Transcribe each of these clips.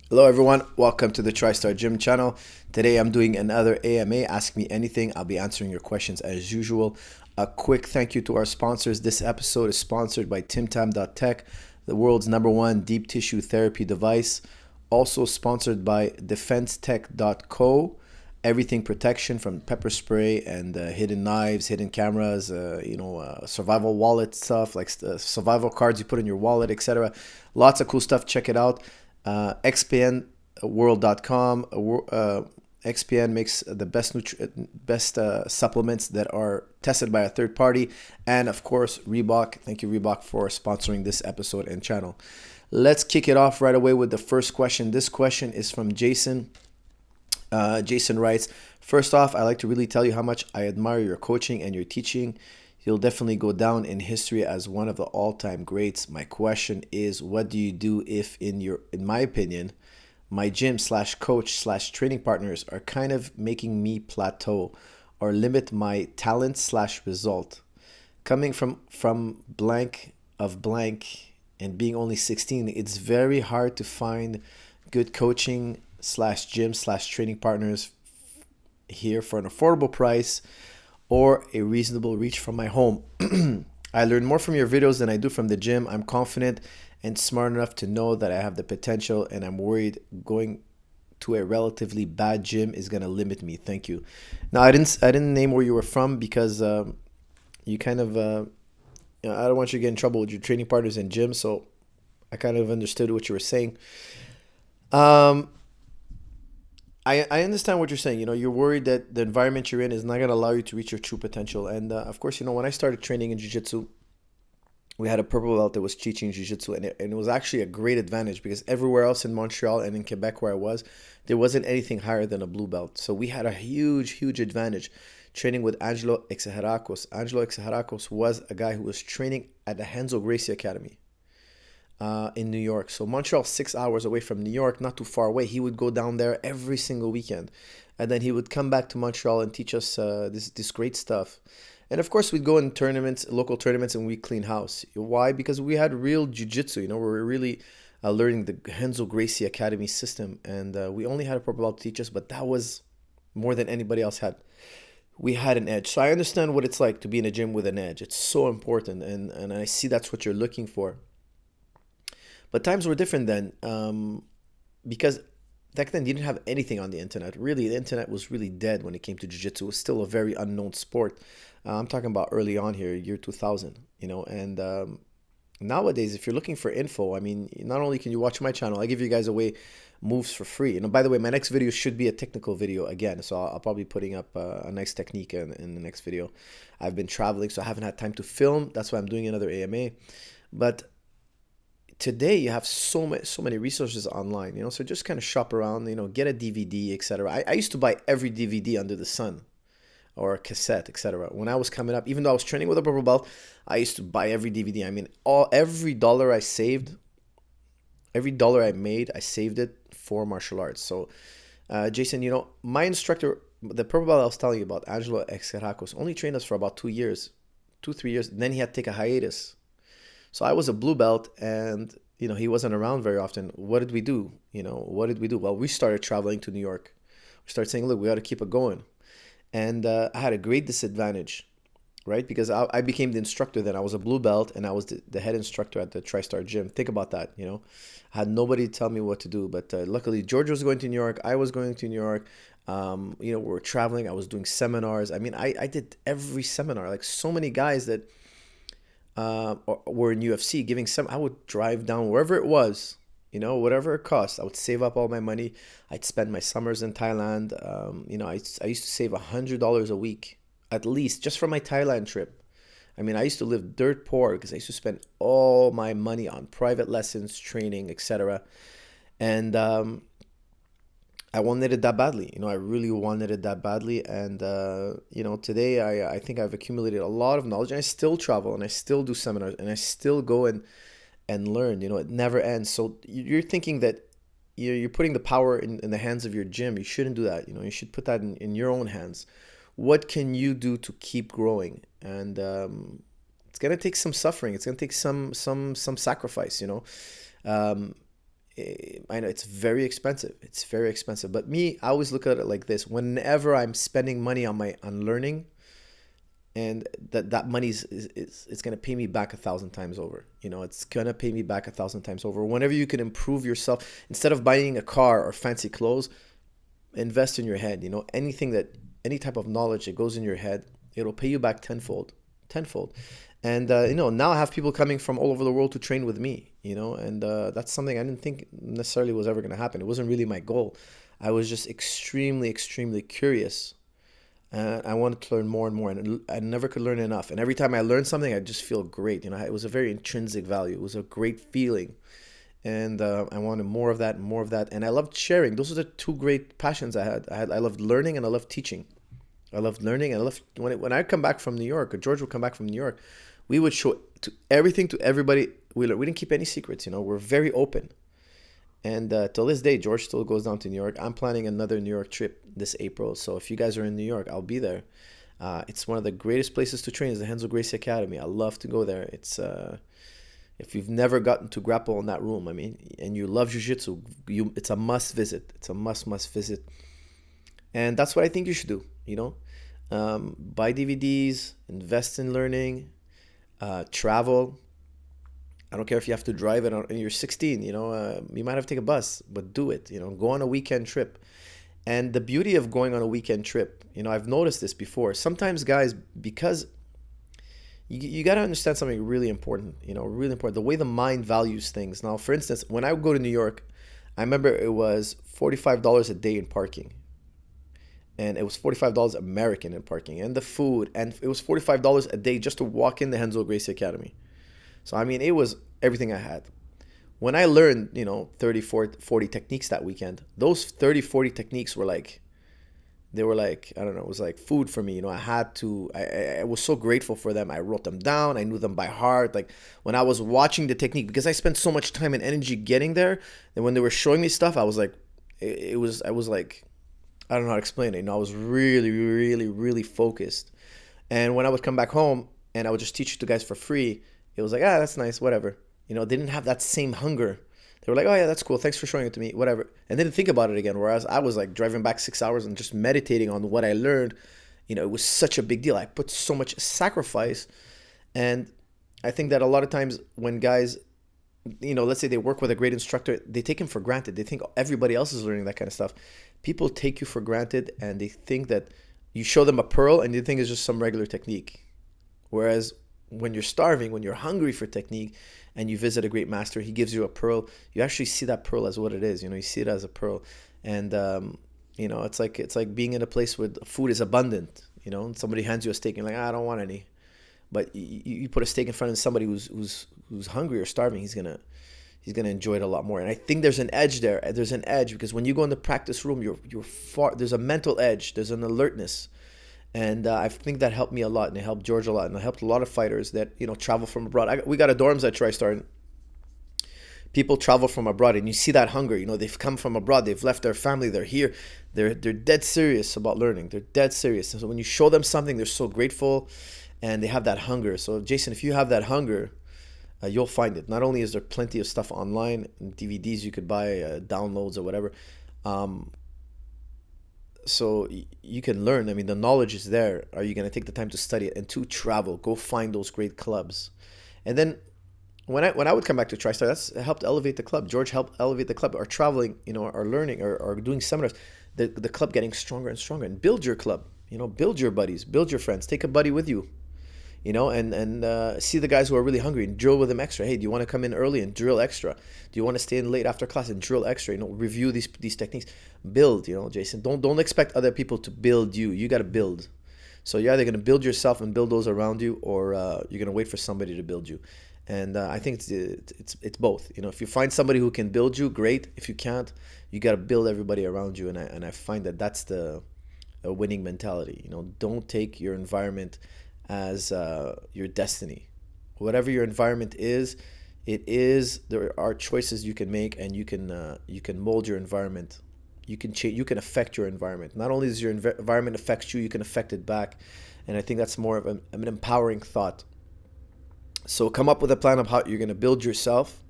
Hello everyone, welcome to the TriStar Gym channel. Today I'm doing another AMA, Ask Me Anything. I'll be answering your questions as usual. A quick thank you to our sponsors. This episode is sponsored by TimTam.tech, the world's #1 deep tissue therapy device. Also sponsored by DefenseTech.co, everything protection from pepper spray and hidden knives, hidden cameras, survival wallet stuff like survival cards you put in your wallet, etc. Lots of cool stuff. Check it out. XPNworld.com. XPN makes the best supplements that are tested by a third party, and of course Reebok. Thank you Reebok for sponsoring this episode and channel. Let's kick it off right away with the first question. This question is from Jason. Jason writes, first off, I'd like to really tell you how much I admire your coaching and your teaching. You'll definitely go down in history as one of the all-time greats. My question is, what do you do if, in my opinion, my gym slash coach slash training partners are kind of making me plateau or limit my talent slash result? Coming from blank of blank and being only 16, it's very hard to find good coaching slash gym slash training partners here for an affordable price or a reasonable reach from my home. I learn more from your videos than I do from the gym. I'm confident and smart enough to know that I have the potential, and I'm worried going to a relatively bad gym is going to limit me. Thank you. Now, I didn't name where you were from because you kind of I don't want you to get in trouble with your training partners in gym, so I kind of understood what you were saying. Um, I understand what you're saying. You're worried that the environment you're in is not going to allow you to reach your true potential. And of course, when I started training in jiu-jitsu, we had a purple belt that was teaching jiu-jitsu, and it was actually a great advantage because everywhere else in Montreal and in Quebec where I was, there wasn't anything higher than a blue belt. So we had a huge, huge advantage training with Angelo Exarchopoulos. Angelo Exarchopoulos was a guy who was training at the Renzo Gracie Academy in New York. So Montreal, 6 hours away from New York, not too far away. He would go down there every single weekend, and then he would come back to Montreal and teach us this great stuff. And of course, we'd go in tournaments, local tournaments, and we clean house. Why? Because we had real jiu-jitsu. We were really learning the Renzo Gracie Academy system, and we only had a purple belt to teach us, but that was more than anybody else had. We had an edge. So I understand what it's like to be in a gym with an edge. It's so important, and I see that's what you're looking for. But times were different then, because back then you didn't have anything on the internet. Really, the internet was really dead when it came to jiu-jitsu. It was still a very unknown sport. I'm talking about early on here, year 2000, and nowadays, if you're looking for info, I mean, not only can you watch my channel, I give you guys away moves for free. By the way, my next video should be a technical video again, so I'll probably be putting up a nice technique in the next video. I've been traveling, so I haven't had time to film. That's why I'm doing another AMA. But today you have so many resources online, so just kind of shop around, get a DVD, etc. I used to buy every DVD under the sun or a cassette, etc. When I was coming up, even though I was training with a purple belt, I used to buy every DVD. I mean, every dollar I saved, every dollar I made, I saved it for martial arts. So Jason, my instructor, the purple belt I was telling you about, Angelo Exarchopoulos, only trained us for about 2 years, 2 3 years. Then he had to take a hiatus. So I was a blue belt, and he wasn't around very often. What did we do? What did we do? Well, we started traveling to New York. We started saying, look, we got to keep it going. And I had a great disadvantage, right? Because I became the instructor then. I was a blue belt, and I was the head instructor at the TriStar gym. Think about that. I had nobody to tell me what to do. But luckily, George was going to New York. I was going to New York. We were traveling. I was doing seminars. I mean, I did every seminar. Like so many guys that were in UFC giving some. I would drive down wherever it was, whatever it cost. I would save up all my money. I'd spend my summers in Thailand. I used to save $100 a week at least just for my Thailand trip. I mean, I used to live dirt poor because I used to spend all my money on private lessons, training, etc. And I wanted it that badly. I really wanted it that badly. And, today I think I've accumulated a lot of knowledge, and I still travel and I still do seminars and I still go and learn. It never ends. So you're thinking that you're putting the power in the hands of your gym. You shouldn't do that. You should put that in your own hands. What can you do to keep growing? And it's going to take some suffering. It's going to take some sacrifice, Um, I know it's very expensive. It's very expensive. But me, I always look at it like this. Whenever I'm spending money on learning, and that money is it's gonna pay me back 1,000 times over. It's gonna pay me back 1,000 times over. Whenever you can improve yourself, instead of buying a car or fancy clothes, invest in your head. Any type of knowledge that goes in your head, it'll pay you back tenfold, tenfold. And now I have people coming from all over the world to train with me. And that's something I didn't think necessarily was ever going to happen. It wasn't really my goal. I was just extremely, extremely curious. And I wanted to learn more and more, and I never could learn enough. And every time I learned something, I just feel great. It was a very intrinsic value. It was a great feeling. And I wanted more of that and more of that. And I loved sharing. Those are the two great passions I had. I loved learning and I loved teaching. I loved learning and I loved when I come back from New York, or George would come back from New York, we would show everything to everybody. We didn't keep any secrets. We're very open. And till this day, George still goes down to New York. I'm planning another New York trip this April. So if you guys are in New York, I'll be there. It's one of the greatest places to train is the Renzo Gracie Academy. I love to go there. It's if you've never gotten to grapple in that room, and you love jiu-jitsu, it's a must visit. It's a must visit. And that's what I think you should do. Buy DVDs, invest in learning, travel. I don't care if you have to drive it and you're 16, you might have to take a bus, but do it, go on a weekend trip. And the beauty of going on a weekend trip, I've noticed this before. Sometimes guys, because you got to understand something really important, really important, the way the mind values things. Now, for instance, when I go to New York, I remember it was $45 a day in parking. And it was $45 American in parking and the food. And it was $45 a day just to walk in the Renzo Gracie Academy. So, it was everything I had. When I learned, 30, 40 techniques that weekend, those 30, 40 techniques were like, I don't know, it was like food for me. I was so grateful for them. I wrote them down. I knew them by heart. Like when I was watching the technique, because I spent so much time and energy getting there, and when they were showing me stuff, I was like, I was like, I don't know how to explain it. I was really, really, really focused. And when I would come back home and I would just teach it to guys for free, it was like, that's nice, whatever. They didn't have that same hunger. They were like, oh yeah, that's cool. Thanks for showing it to me, whatever. And didn't think about it again. Whereas I was like driving back 6 hours and just meditating on what I learned. It was such a big deal. I put so much sacrifice. And I think that a lot of times when guys, let's say they work with a great instructor, they take him for granted. They think everybody else is learning that kind of stuff. People take you for granted and they think that you show them a pearl and they think it's just some regular technique. Whereas when you're starving, when you're hungry for technique and you visit a great master, he gives you a pearl, you actually see that pearl as what it is. You see it as a pearl. And, it's like being in a place where food is abundant, and somebody hands you a steak and you're like, I don't want any. But you put a steak in front of somebody who's hungry or starving, he's gonna enjoy it a lot more. And I think there's an edge there. There's an edge because when you go in the practice room, you're far. There's a mental edge. There's an alertness, and I think that helped me a lot, and it helped George a lot, and it helped a lot of fighters that travel from abroad. We got a dorms at TriStar. And people travel from abroad, and you see that hunger. They've come from abroad. They've left their family. They're here. They're dead serious about learning. They're dead serious. And so when you show them something, they're so grateful. And they have that hunger. So, Jason, if you have that hunger, you'll find it. Not only is there plenty of stuff online, DVDs you could buy, downloads or whatever. So you can learn. The knowledge is there. Are you going to take the time to study it? And to travel, go find those great clubs. And then when I would come back to TriStar, that's helped elevate the club. George helped elevate the club. Or traveling, or learning, or doing seminars. The club getting stronger and stronger. And build your club. Build your buddies. Build your friends. Take a buddy with you. And see the guys who are really hungry and drill with them extra. Hey, do you want to come in early and drill extra? Do you want to stay in late after class and drill extra? Review these techniques. Build, Jason. Don't expect other people to build you. You got to build. So you're either going to build yourself and build those around you, or you're going to wait for somebody to build you. And I think it's both. If you find somebody who can build you, great. If you can't, you got to build everybody around you. And I find that that's a winning mentality. Don't take your environment as your destiny. Whatever your environment is, there are choices you can make, and you can mold your environment. You can change. You can affect your environment. Not only does your environment affect you, you can affect it back. And I think that's more of an empowering thought. So come up with a plan of how you're going to build yourself.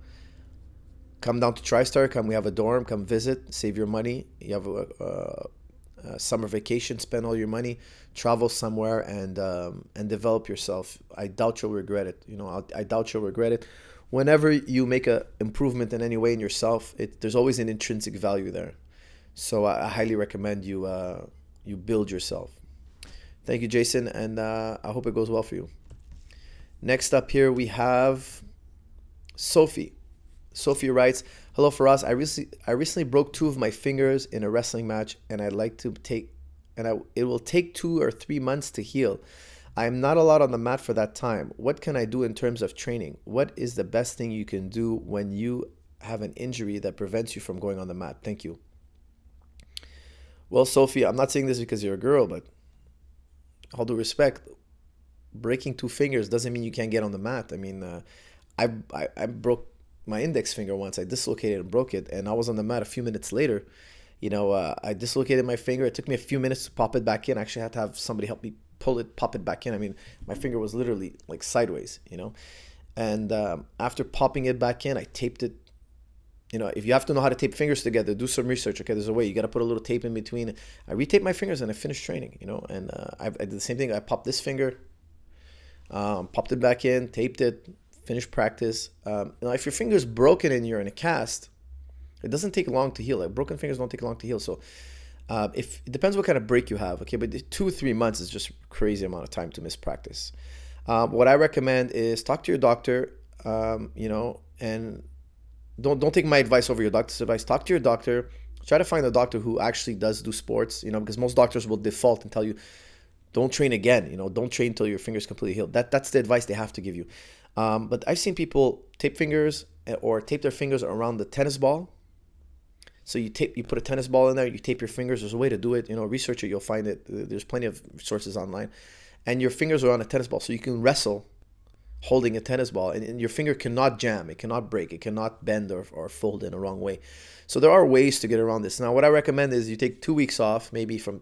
come down to TriStar. Come, we have a dorm. Come visit. Save your money. You have a summer vacation. Spend all your money. Travel somewhere and develop yourself. I doubt you'll regret it. I doubt you'll regret it. Whenever you make a improvement in any way in yourself, there's always an intrinsic value there. So I highly recommend you build yourself. Thank you, Jason, and I hope it goes well for you. Next up here we have Sophie. Sophie writes, "Hello, Faraz. I recently broke 2 of my fingers in a wrestling match, and it will take 2 or 3 months to heal. I am not allowed on the mat for that time. What can I do in terms of training? What is the best thing you can do when you have an injury that prevents you from going on the mat? Thank you." Well, Sophie, I'm not saying this because you're a girl, but all due respect, breaking 2 fingers doesn't mean you can't get on the mat. I mean, I broke my index finger once. I dislocated and broke it, and I was on the mat a few minutes later. I dislocated my finger. It took me a few minutes to pop it back in. I actually had to have somebody help me pop it back in. I mean, my finger was literally like sideways, and after popping it back in, I taped it. If you have to know how to tape fingers together, do some research. Okay, there's a way. You got to put a little tape in between. I retaped my fingers and I finished training, and I did the same thing. I popped this finger, popped it back in, taped it, finished practice. If your finger's broken and you're in a cast, it doesn't take long to heal. Like, broken fingers don't take long to heal. So if it depends what kind of break you have, okay, but 2-3 months is just a crazy amount of time to miss practice. What I recommend is talk to your doctor, and don't take my advice over your doctor's advice. Talk to your doctor. Try to find a doctor who actually does do sports, because most doctors will default and tell you, don't train again, don't train until your finger's completely healed. That's the advice they have to give you. But I've seen people tape fingers or tape their fingers around the tennis ball. So you put a tennis ball in there, you tape your fingers. There's a way to do it. Research it, you'll find it. There's plenty of sources online. And your fingers are on a tennis ball, so you can wrestle holding a tennis ball, and your finger cannot jam, it cannot break, it cannot bend or fold in a wrong way. So there are ways to get around this. Now, what I recommend is you take 2 weeks off, maybe from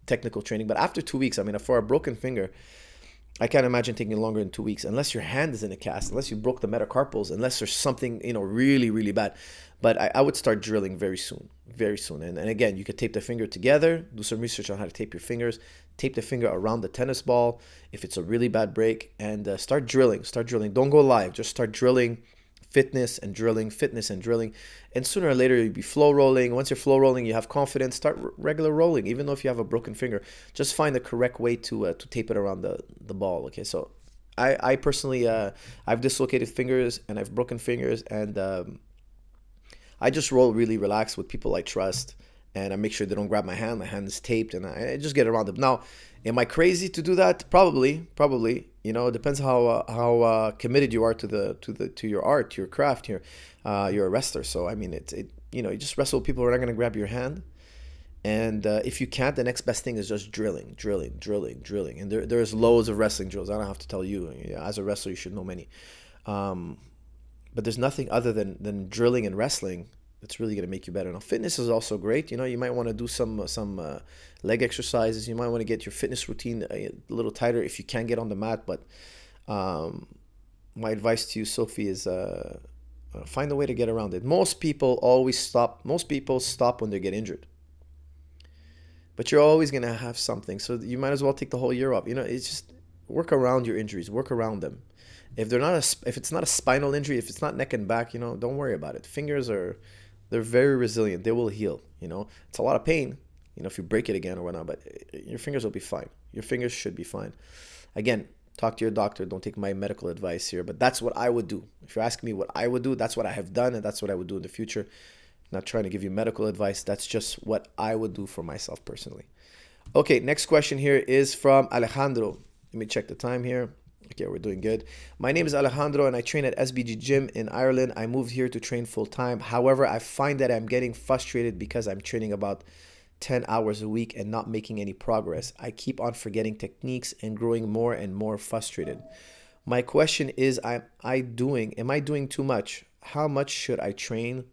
technical training. But after 2 weeks, for a broken finger, I can't imagine taking longer than 2 weeks, unless your hand is in a cast, unless you broke the metacarpals, unless there's something, really, really bad. But I would start drilling very soon. And again, you could tape the finger together, do some research on how to tape your fingers, tape the finger around the tennis ball if it's a really bad break, and start drilling. Don't go live, just start drilling, fitness and drilling. And sooner or later, you'll be flow rolling. Once you're flow rolling, you have confidence, start regular rolling, even though if you have a broken finger. Just find the correct way to tape it around the ball, okay? So I personally, I've dislocated fingers and I've broken fingers, and I just roll really relaxed with people I trust, and I make sure they don't grab my hand. My hand is taped, and I just get around them. Now, am I crazy to do that? Probably. It depends how committed you are to your art, to your craft. You're a wrestler, so you just wrestle with people who are not going to grab your hand. And if you can't, the next best thing is just drilling. And there's loads of wrestling drills. I don't have to tell you. As a wrestler, you should know many. But there's nothing other than drilling and wrestling that's really going to make you better. Now, fitness is also great. You might want to do some leg exercises. You might want to get your fitness routine a little tighter if you can't get on the mat. But my advice to you, Sophie, is find a way to get around it. Most people stop when they get injured. But you're always going to have something. So you might as well take the whole year off. It's just work around your injuries. Work around them. If it's not a spinal injury, if it's not neck and back, don't worry about it. Fingers they're very resilient. They will heal. It's a lot of pain, if you break it again or whatnot, but your fingers will be fine. Your fingers should be fine. Again, talk to your doctor. Don't take my medical advice here, but that's what I would do. If you're asking me what I would do, that's what I have done, and that's what I would do in the future. I'm not trying to give you medical advice. That's just what I would do for myself personally. Okay, next question here is from Alejandro. Let me check the time here. Okay, we're doing good. My name is Alejandro, and I train at SBG Gym in Ireland. I moved here to train full-time. However, I find that I'm getting frustrated because I'm training about 10 hours a week and not making any progress. I keep on forgetting techniques and growing more and more frustrated. My question is, am I doing too much? How much should I train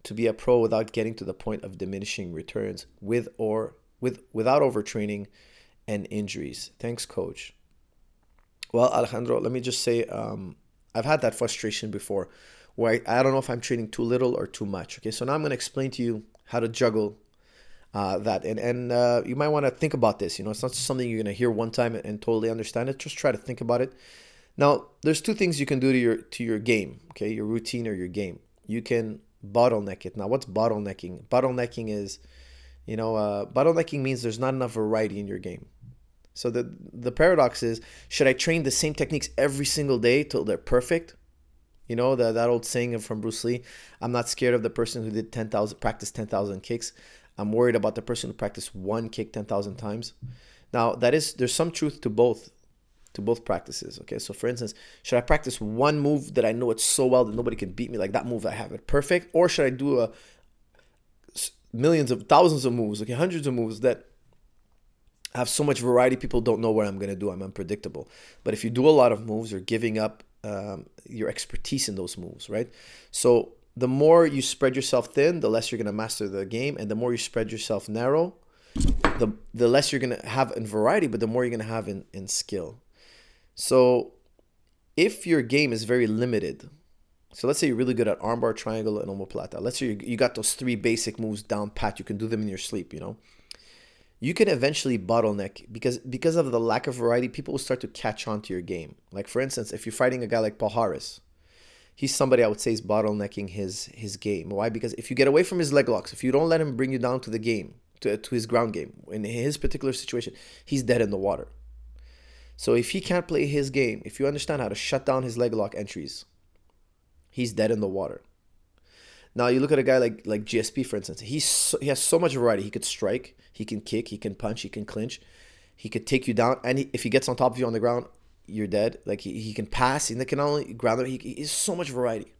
to be a pro without getting to the point of diminishing returns without overtraining and injuries? Thanks, coach. Well, Alejandro, let me just say, I've had that frustration before. where I don't know if I'm training too little or too much. Okay, so now I'm going to explain to you how to juggle that. And you might want to think about this. You know, it's not something you're going to hear one time and totally understand it. Just try to think about it. Now, there's two things you can do to your game, okay, your routine or your game. You can bottleneck it. Now, what's bottlenecking? Bottlenecking is, bottlenecking means there's not enough variety in your game. So the paradox is, should I train the same techniques every single day till they're perfect? You know, that old saying from Bruce Lee, I'm not scared of the person who did practice 10,000 kicks. I'm worried about the person who practiced one kick 10,000 times. Now, there's some truth to both practices. Okay, so for instance, should I practice one move that I know it so well that nobody can beat me, like that move I have it perfect, or should I do thousands of moves, okay, hundreds of moves that have so much variety people don't know what I'm going to do? I'm unpredictable. But if you do a lot of moves, you're giving up your expertise in those moves, right? So the more you spread yourself thin, the less you're going to master the game, and the more you spread yourself narrow, the less you're going to have in variety, but the more you're going to have in skill. So if your game is very limited, so let's say you're really good at armbar, triangle, and omoplata. Let's say you got those 3 basic moves down pat. You can do them in your sleep, you know. You can eventually bottleneck because of the lack of variety. People will start to catch on to your game. Like for instance, if you're fighting a guy like Paul Harris, he's somebody I would say is bottlenecking his game. Why? Because if you get away from his leg locks, if you don't let him bring you down to the game, to his ground game, in his particular situation, he's dead in the water. So if he can't play his game, if you understand how to shut down his leg lock entries, he's dead in the water. Now you look at a guy like GSP, for instance. He has so much variety. He could strike, he can kick, he can punch, he can clinch, he could take you down, and if he gets on top of you on the ground, you're dead. Like he can pass, and he can only ground. He has so much variety.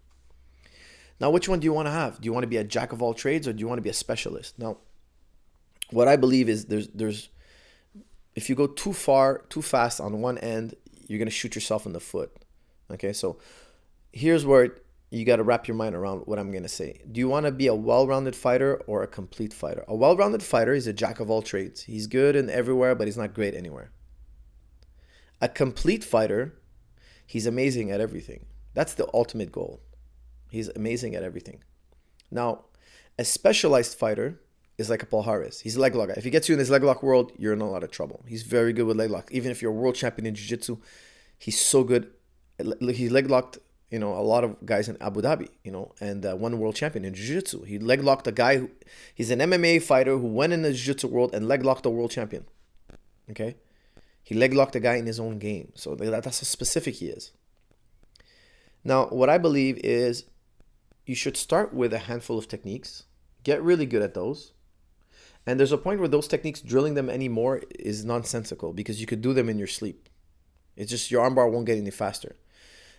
Now, which one do you want to have? Do you want to be a jack of all trades, or do you want to be a specialist? Now, what I believe is there's if you go too far, too fast on one end, you're gonna shoot yourself in the foot. Okay, so here's where you got to wrap your mind around what I'm going to say. Do you want to be a well-rounded fighter or a complete fighter? A well-rounded fighter is a jack of all trades. He's good in everywhere, but he's not great anywhere. A complete fighter, he's amazing at everything. That's the ultimate goal. He's amazing at everything. Now, a specialized fighter is like a Paul Harris. He's a leg lock guy. If he gets you in his leg lock world, you're in a lot of trouble. He's very good with leg lock. Even if you're a world champion in jiu-jitsu, he's so good. He leg locked, a lot of guys in Abu Dhabi, and one world champion in jiu-jitsu. He leg locked a guy he's an MMA fighter who went in the jiu-jitsu world and leg locked a world champion. Okay? He leg locked a guy in his own game. So that's how specific he is. Now, what I believe is you should start with a handful of techniques, get really good at those. And there's a point where those techniques, drilling them anymore is nonsensical because you could do them in your sleep. It's just your armbar won't get any faster.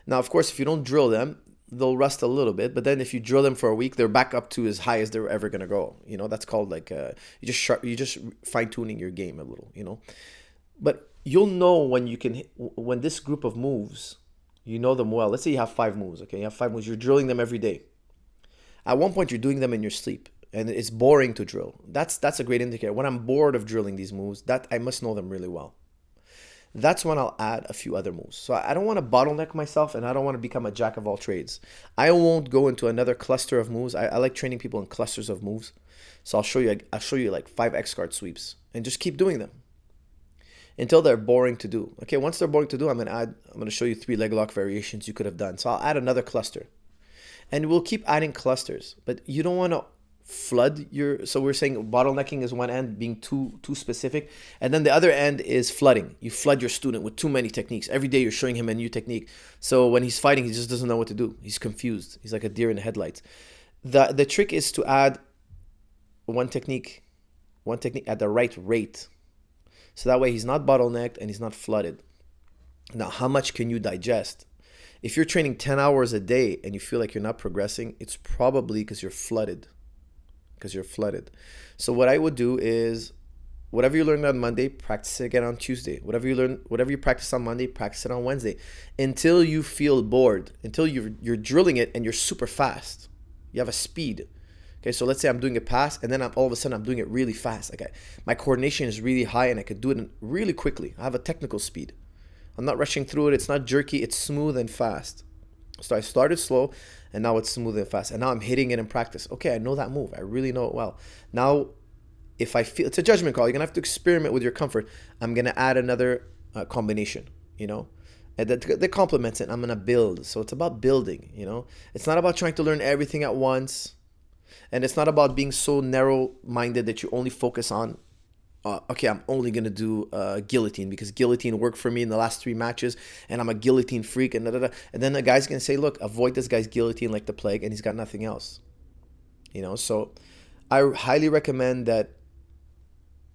Now, of course, if you don't drill them, they'll rust a little bit. But then if you drill them for a week, they're back up to as high as they're ever going to go. That's called like you just fine-tuning your game a little, But you'll know when this group of moves, you know them well. Let's say you have 5 moves, okay? You have 5 moves. You're drilling them every day. At one point, you're doing them in your sleep. And it's boring to drill. That's a great indicator. When I'm bored of drilling these moves, that I must know them really well. That's when I'll add a few other moves. So I don't want to bottleneck myself, and I don't want to become a jack of all trades. I won't go into another cluster of moves. I like training people in clusters of moves. So I'll show you like 5 X guard sweeps, and just keep doing them until they're boring to do. Okay, once they're boring to do, I'm gonna show you 3 leg lock variations you could have done. So I'll add another cluster, and we'll keep adding clusters. But you don't want to flood so we're saying bottlenecking is one end, being too specific, and then the other end is flooding. You flood your student with too many techniques. Every day you're showing him a new technique, so when he's fighting, he just doesn't know what to do. He's confused. He's like a deer in the headlights. The trick is to add one technique at the right rate, so that way he's not bottlenecked and he's not flooded. Now, how much can you digest? If you're training 10 hours a day and you feel like you're not progressing, it's probably because you're flooded. So what I would do is, whatever you learned on Monday, practice it again on Tuesday. Whatever you practice on Monday, practice it on Wednesday, until you feel bored, until you're drilling it and you're super fast. You have a speed. Okay, so let's say I'm doing a pass, and then all of a sudden I'm doing it really fast. Like my coordination is really high, and I could do it really quickly. I have a technical speed. I'm not rushing through it. It's not jerky. It's smooth and fast. So I started slow, and now it's smooth and fast, and now I'm hitting it in practice. Okay, I know that move. I really know it well. Now, if I feel, it's a judgment call. You're gonna have to experiment with your comfort. I'm gonna add another combination, and that complements it. I'm gonna build. So it's about building. It's not about trying to learn everything at once, and it's not about being so narrow-minded that you only focus on. Okay, I'm only gonna do guillotine because guillotine worked for me in the last 3 matches, and I'm a guillotine freak, and da, da, da. And then the guy's gonna say, "Look, avoid this guy's guillotine like the plague," and he's got nothing else. So I highly recommend that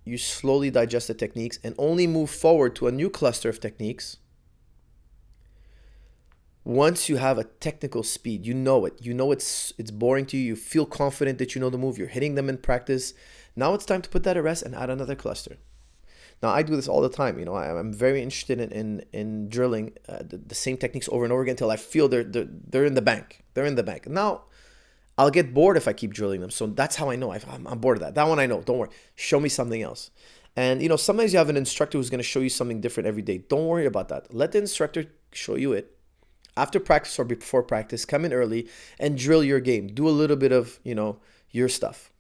you slowly digest the techniques and only move forward to a new cluster of techniques once you have a technical speed. You know it. It's boring to you. You feel confident that you know the move. You're hitting them in practice. Now it's time to put that at rest and add another cluster. Now I do this all the time. I'm very interested in drilling the same techniques over and over again until I feel they're in the bank. They're in the bank. Now I'll get bored if I keep drilling them. So that's how I know. I'm bored of that. That one I know. Don't worry. Show me something else. And sometimes you have an instructor who's going to show you something different every day. Don't worry about that. Let the instructor show you it. After practice or before practice, come in early and drill your game. Do a little bit of, your stuff.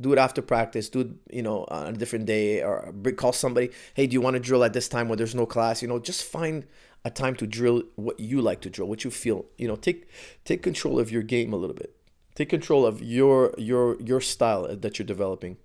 Do it after practice. Do it, on a different day, or call somebody. Hey, do you want to drill at this time when there's no class? Just find a time to drill what you like to drill, what you feel. Take control of your game a little bit. Take control of your style that you're developing.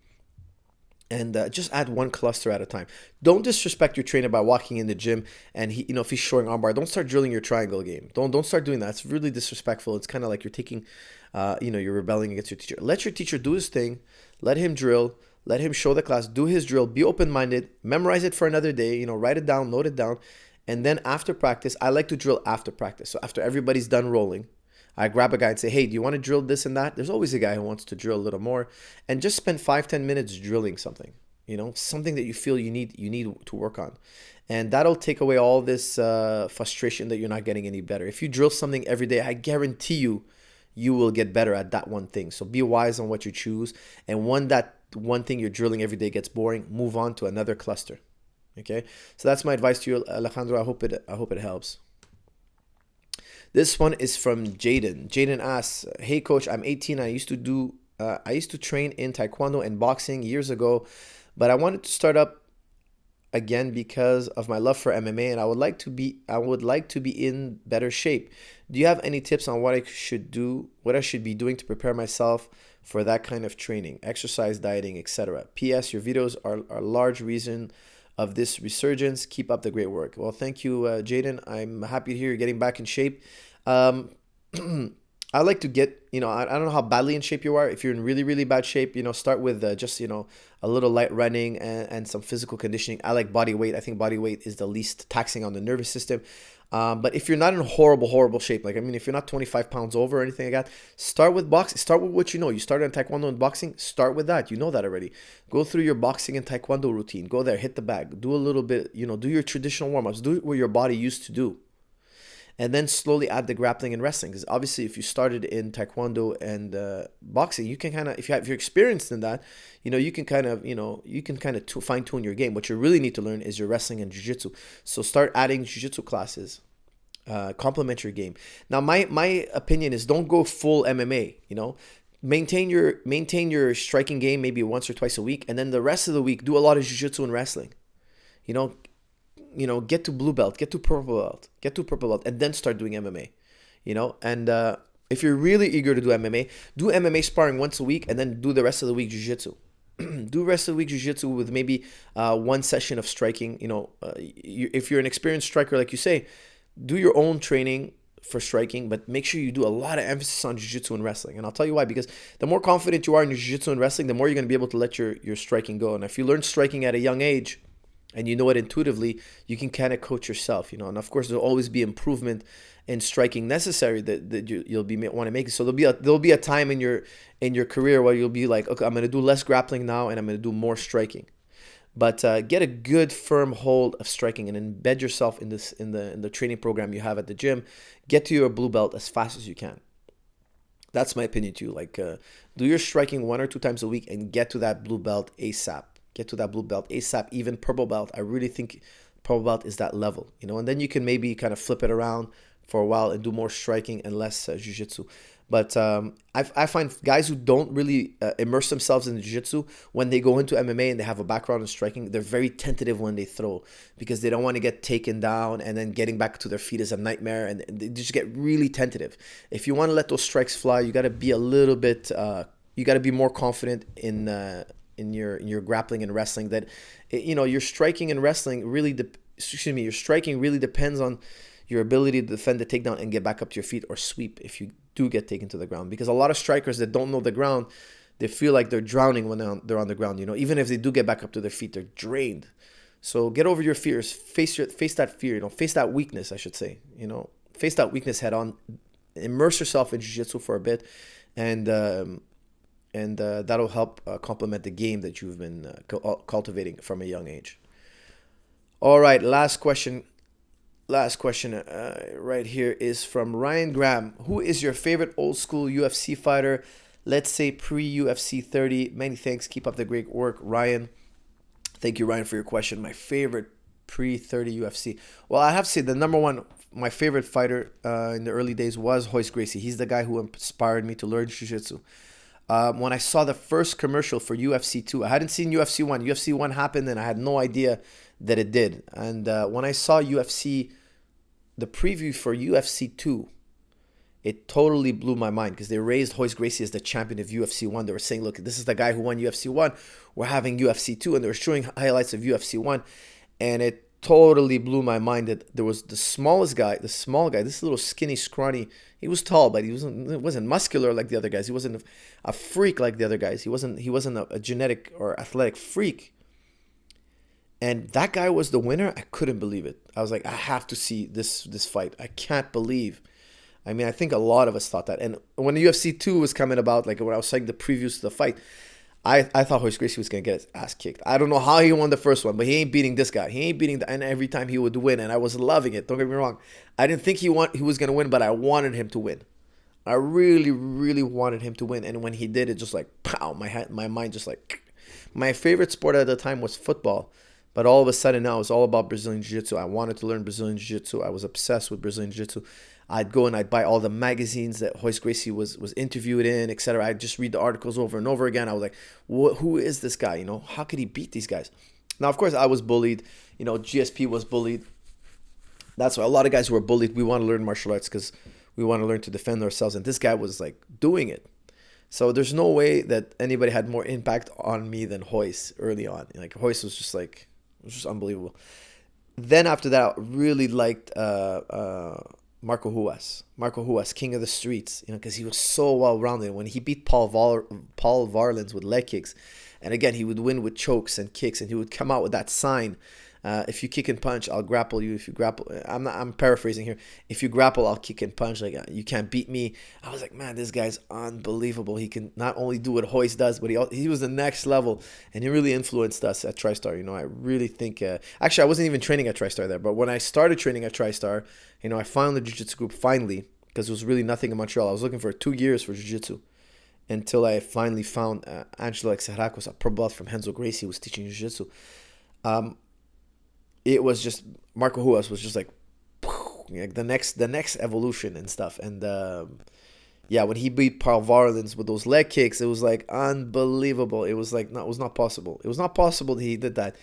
And just add one cluster at a time. Don't disrespect your trainer by walking in the gym and if he's showing armbar, don't start drilling your triangle game. Don't start doing that. It's really disrespectful. It's kind of like you're taking, you're rebelling against your teacher. Let your teacher do his thing. Let him drill. Let him show the class. Do his drill. Be open-minded. Memorize it for another day. Write it down. Note it down. And then after practice, I like to drill after practice. So after everybody's done rolling, I grab a guy and say, hey, do you want to drill this and that? There's always a guy who wants to drill a little more, and just spend 5-10 minutes drilling something, something that you feel you need to work on. And that'll take away all this frustration that you're not getting any better. If you drill something every day, I guarantee you will get better at that one thing. So be wise on what you choose. And when that one thing you're drilling every day gets boring, move on to another cluster. Okay. So that's my advice to you, Alejandro. I hope it helps. This one is from Jaden. Jaden asks, hey coach, I'm 18. I used to train in Taekwondo and boxing years ago, but I wanted to start up again because of my love for MMA, and I would like to be in better shape. Do you have any tips on what I should be doing to prepare myself for that kind of training, exercise, dieting, etc.? P.S. Your videos are a large reason of this resurgence. Keep up the great work. Well, thank you, Jaden. I'm happy to hear you're getting back in shape. I like to get, I don't know how badly in shape you are. If you're in really, really bad shape, start with just, a little light running and some physical conditioning. I like body weight. I think body weight is the least taxing on the nervous system. But if you're not in horrible shape, if you're not 25 pounds over or anything like that, start with boxing. Start with what you know. You started in Taekwondo and boxing, start with that. You know that already. Go through your boxing and Taekwondo routine. Go there, hit the bag. Do a little bit, do your traditional warm-ups. Do what your body used to do. And then slowly add the grappling and wrestling. Because obviously if you started in Taekwondo and boxing, you can kind of, if you're experienced in that, you can kind of fine tune your game. What you really need to learn is your wrestling and jiu-jitsu. So start adding jiu-jitsu classes, complement your game. Now, my opinion is don't go full MMA, maintain your striking game maybe once or twice a week. And then the rest of the week, do a lot of jiu-jitsu and wrestling, get to blue belt, get to purple belt, and then start doing MMA, and if you're really eager to do MMA sparring once a week, and then do the rest of the week jiu-jitsu. Do rest of the week jiu-jitsu with maybe one session of striking. If you're an experienced striker, like you say, do your own training for striking, but make sure you do a lot of emphasis on jiu-jitsu and wrestling. And I'll tell you why, because the more confident you are in your jiu-jitsu and wrestling, the more you're going to be able to let your striking go. And if you learn striking at a young age, and you know it intuitively, you can kind of coach yourself, And of course, there'll always be improvement in striking necessary that you'll want to make it. So there'll be a time in your career where you'll be like, okay, I'm going to do less grappling now, and I'm going to do more striking. But get a good firm hold of striking and embed yourself in the training program you have at the gym. Get to your blue belt as fast as you can. That's my opinion too. Do your striking 1 or 2 times a week and get to that blue belt ASAP. Get to that blue belt ASAP, even purple belt. I really think purple belt is that level, And then you can maybe kind of flip it around for a while and do more striking and less jiu-jitsu. But I find guys who don't really immerse themselves in jiu-jitsu, when they go into MMA and they have a background in striking, they're very tentative when they throw because they don't want to get taken down, and then getting back to their feet is a nightmare, and they just get really tentative. If you want to let those strikes fly, you got to be a little bit, you got to be more confident in your grappling and wrestling. That your striking and wrestling really, your striking really depends on your ability to defend the takedown and get back up to your feet, or sweep if you do get taken to the ground. Because a lot of strikers that don't know the ground, they feel like they're drowning when they're on the ground. Even if they do get back up to their feet, they're drained. So get over your fears, face that fear, face that weakness, I should say. Face that weakness head on, immerse yourself in jiu-jitsu for a bit, and that'll help complement the game that you've been cultivating from a young age. All right, last question right here is from Ryan Graham. Who is your favorite old school UFC fighter? Let's say pre-UFC 30. Many thanks. Keep up the great work, Ryan. Thank you, Ryan, for your question. My favorite pre-30 UFC. Well, I have to say the number one, my favorite fighter in the early days was Royce Gracie. He's the guy who inspired me to learn jiu-jitsu. When I saw the first commercial for UFC 2, I hadn't seen UFC 1. UFC 1 happened and I had no idea that it did. And when I saw the preview for UFC 2, it totally blew my mind because they raised Royce Gracie as the champion of UFC 1. They were saying, look, this is the guy who won UFC 1. We're having UFC 2. And they were showing highlights of UFC 1. And it totally blew my mind that there was the small guy, this little skinny, scrawny. He was tall, but he wasn't muscular like the other guys. He wasn't a freak like the other guys. He wasn't a genetic or athletic freak. And that guy was the winner. I couldn't believe it. I was like, I have to see this fight. I can't believe. I mean, I think a lot of us thought that. And when the UFC 2 was coming about, like when I was saying the previews to the fight, I thought Royce Gracie was going to get his ass kicked. I don't know how he won the first one, but he ain't beating this guy. He ain't beating and every time he would win, and I was loving it. Don't get me wrong. I didn't think he was going to win, but I wanted him to win. I really, really wanted him to win. And when he did, it just like, pow, my mind just like... My favorite sport at the time was football. But all of a sudden now it's all about Brazilian Jiu-Jitsu. I wanted to learn Brazilian Jiu-Jitsu. I was obsessed with Brazilian Jiu-Jitsu. I'd go and I'd buy all the magazines that Royce Gracie was interviewed in, etc. I'd just read the articles over and over again. I was like, who is this guy? How could he beat these guys? Now, of course, I was bullied. GSP was bullied. That's why a lot of guys who were bullied, we want to learn martial arts because we want to learn to defend ourselves. And this guy was like doing it. So there's no way that anybody had more impact on me than Royce early on. Like Royce was just like... It was just unbelievable. Then after that, I really liked Marco Ruas. Marco Ruas, king of the streets, because he was so well-rounded. When he beat Paul Varlins with leg kicks, and again, he would win with chokes and kicks, and he would come out with that sign. If you kick and punch, I'll grapple you. If you grapple, I'm paraphrasing here. If you grapple, I'll kick and punch. Like you can't beat me. I was like, man, this guy's unbelievable. He can not only do what Royce does, but he was the next level, and he really influenced us at TriStar. I really think. Actually, I wasn't even training at TriStar there, but when I started training at TriStar, I found the jiu-jitsu group finally because there was really nothing in Montreal. I was looking for 2 years for jiu-jitsu until I finally found Angelo Exaracos, a pro belt from Renzo Gracie, who was teaching jiu-jitsu. It was just Marco Ruas was just like the next evolution and stuff. And when he beat Paul Varlins with those leg kicks, it was like unbelievable. It was like, no, it was not possible. It was not possible that he did that,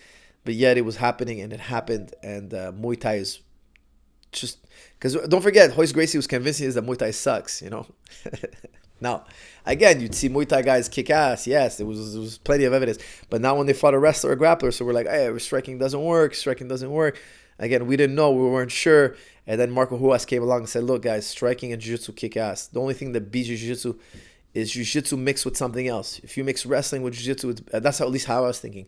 but yet it was happening, and it happened. And Muay Thai is just because don't forget, Royce Gracie was convincing us that Muay Thai sucks. Now, again, you'd see Muay Thai guys kick ass. Yes, there was plenty of evidence. But now when they fought a wrestler or grappler, so we're like, hey, striking doesn't work. Again, we didn't know. We weren't sure. And then Marco Ruas came along and said, look, guys, striking and jiu-jitsu kick ass. The only thing that beats jiu-jitsu is jiu-jitsu mixed with something else. If you mix wrestling with jiu-jitsu, that's at least how I was thinking.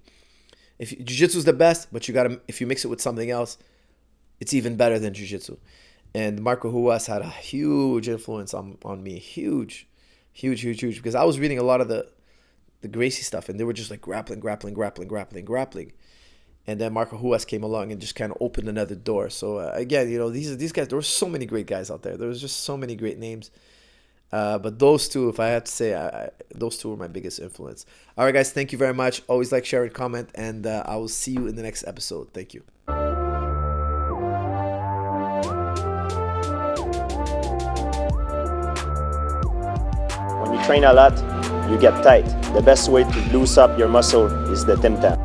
If jiu-jitsu is the best, but if you mix it with something else, it's even better than jiu-jitsu. And Marco Ruas had a huge influence on me. Huge, because I was reading a lot of the Gracie stuff, and they were just like grappling. And then Marco Ruas came along and just kind of opened another door. So again, these guys, there were so many great guys out there. There was just so many great names. But those two, if I had to say, those two were my biggest influence. All right, guys, thank you very much. Always like, share, and comment, and I will see you in the next episode. Thank you. When you train a lot, you get tight. The best way to loose up your muscle is the Tim Tam.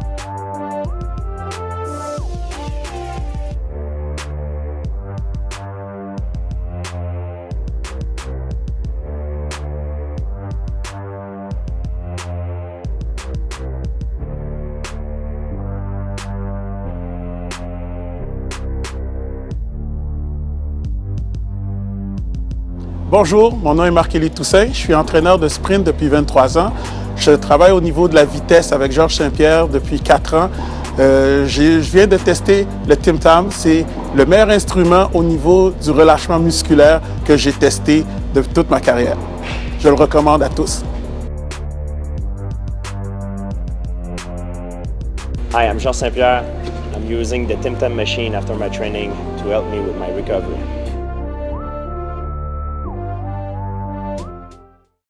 Bonjour, mon nom est Marc-Élie Toussaint, je suis entraîneur de sprint depuis 23 ans. Je travaille au niveau de la vitesse avec Georges Saint-Pierre depuis 4 ans. Je viens de tester le Tim Tam, c'est le meilleur instrument au niveau du relâchement musculaire que j'ai testé de toute ma carrière. Je le recommande à tous. Hi, I'm Georges Saint-Pierre. I'm using the Tim Tam machine after my training to help me with my recovery.